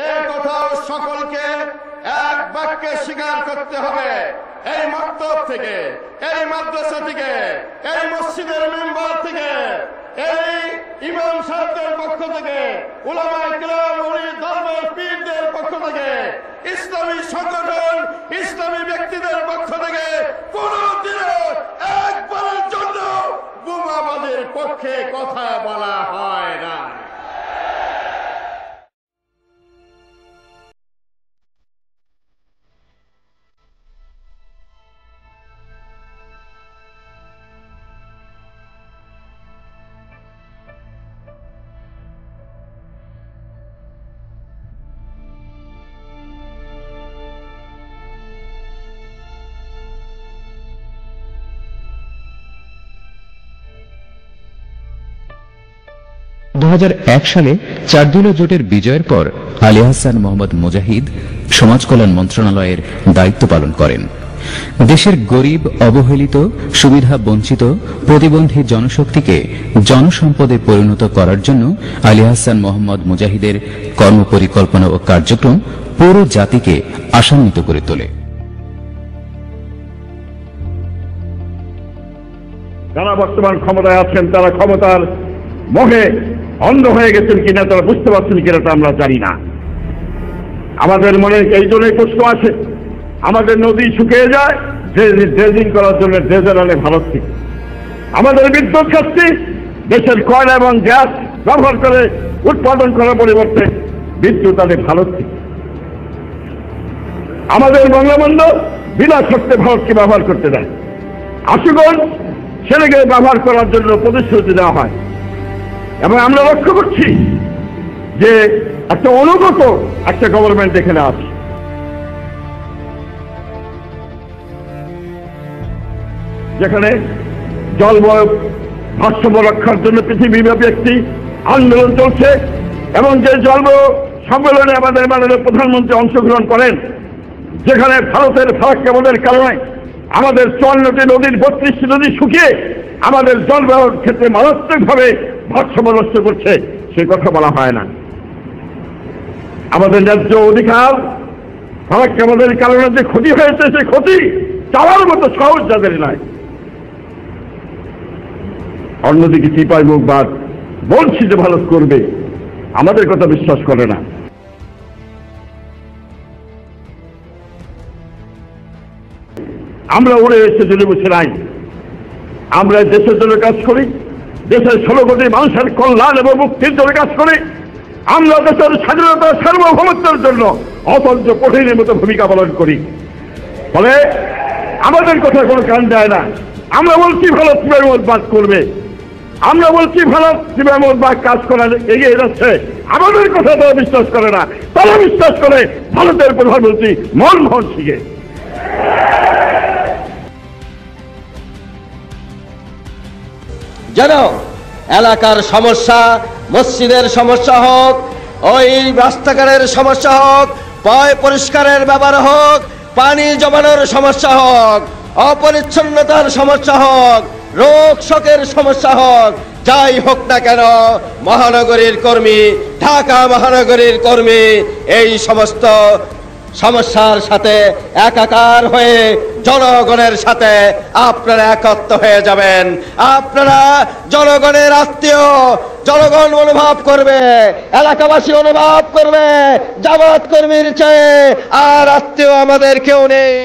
এ কথাও সকলকে এক বাক্যে স্বীকার করতে হবে। এই মক্তব থেকে, এই মাদ্রাসা থেকে, এই মসজিদের মেম্বার থেকে, এই ইমাম সাহেবদের পক্ষ থেকে, উলামায়ে কিরাম, ওলি দরবার পীরদের পক্ষ থেকে, ইসলামী সংগঠন, ইসলামী ব্যক্তিদের পক্ষ থেকে কোনদিনও একবারের জন্য বোমাবাদের পক্ষে কথা বলা হয় না। 2001 সালে চারদুলা জোটের বিজয়ের পর আলী আহসান মোহাম্মদ মুজাহিদ সমাজ কল্যাণ মন্ত্রণালয়ের দায়িত্ব পালন করেন। দেশের গরিব, অবহেলিত, সুবিধা বঞ্চিত, প্রতিবন্ধী জনশক্তিকে জনসম্পদে পরিণত করার জন্য আলী আহসান মোহাম্মদ মুজাহিদের কর্মপরিকল্পনা ও কার্যক্রম পুরো জাতিকে আশান্বিত করে তোলে। যারা বর্তমান ক্ষমতায় আছেন তারা ক্ষমতার মোহে অন্ধ হয়ে গেছেন কিনা, তারা বুঝতে পারছেন কিনা তা আমরা জানি না। আমাদের মনে এই জন্যই প্রশ্ন আছে, আমাদের নদী শুকিয়ে যায় ড্রেজিং করার জন্য ড্রেজার আনে ভারত থেকে। আমাদের বিদ্যুৎ শক্তি দেশের কয়লা এবং গ্যাস ব্যবহার করে উৎপাদন করার পরিবর্তে বিদ্যুৎ আনে ভারত থেকে। আমাদের বঙ্গবন্ধু বিনা শর্তে ভারতকে ব্যবহার করতে দেয়। আশুগঞ্জ ছেলেকে ব্যবহার করার জন্য প্রতিশ্রুতি দেওয়া হয় এবং আমরা লক্ষ্য করছি যে একটা অনুগত একটা গভর্নমেন্ট এখানে আছে। যেখানে জলবায়ু ভারসাম্য রক্ষার জন্য পৃথিবীব্যাপী একটি আন্দোলন চলছে এবং যে জলবায়ু সম্মেলনে আমাদের মাননীয় প্রধানমন্ত্রী অংশগ্রহণ করেন, যেখানে ভারতের ফারাক্কাবাদের কারণে আমাদের 54টি নদীর 32টি নদী শুকিয়ে আমাদের জলবায়ুর ক্ষেত্রে মারাত্মকভাবে ভারসাম্য নষ্ট করছে, সে কথা বলা হয় না। আমাদের ন্যায্য অধিকার ফারাক্কাবাদের কারণে যে ক্ষতি হয়েছে, সে ক্ষতি চাওয়ার মতো সহজ যাদের নাই। অন্যদিকে চিপাই মুখবাদ বলছি যে ভারত করবে, আমাদের কথা বিশ্বাস করে না। আমরা উড়ে এসে জেলে বসে নাই, আমরা দেশের জন্য কাজ করি, দেশের 16 কোটি মানুষের কল্যাণ এবং মুক্তির জন্য কাজ করি। আমরা দেশের স্বাধীনতা সার্বভৌমত্বের জন্য অতন্ত্র কঠিনের মতো ভূমিকা পালন করি। ফলে আমাদের কথা কোনো কান দেয় না। আমরা বলছি ভারত চিবাইমুখবাদ করবে, আমরা বলছি ভারত চিবাইমুখবাদ কাজ করার এগিয়ে যাচ্ছে, আমাদের কথা তারা বিশ্বাস করে না। তারা বিশ্বাস করে ভারতের প্রধানমন্ত্রী মনমোহন সিংকে। যেন এলাকার সমস্যা, মসজিদের সমস্যা হোক, ওই রাস্তাঘাটের সমস্যা হোক, পয় পরিষ্কারের ব্যাপার হোক, পানি জমানোর সমস্যা হোক, অপরিচ্ছন্নতার সমস্যা হোক, রোগ শোকের সমস্যা হোক, যাই হোক না কেন, মহানগরীর কর্মী, ঢাকা মহানগরীর কর্মী এই সমস্ত সমস্যার সাথে একাকার হয়ে জনগণের সাথে আপনারা একত্র হয়ে যাবেন। আপনারা জনগণের আত্মীয়, জনগণ অনুভব করবে, এলাকাবাসী অনুভব করবে, জামাত কর্মীর চেয়ে আর আত্মীয় আমাদের কেউ নেই।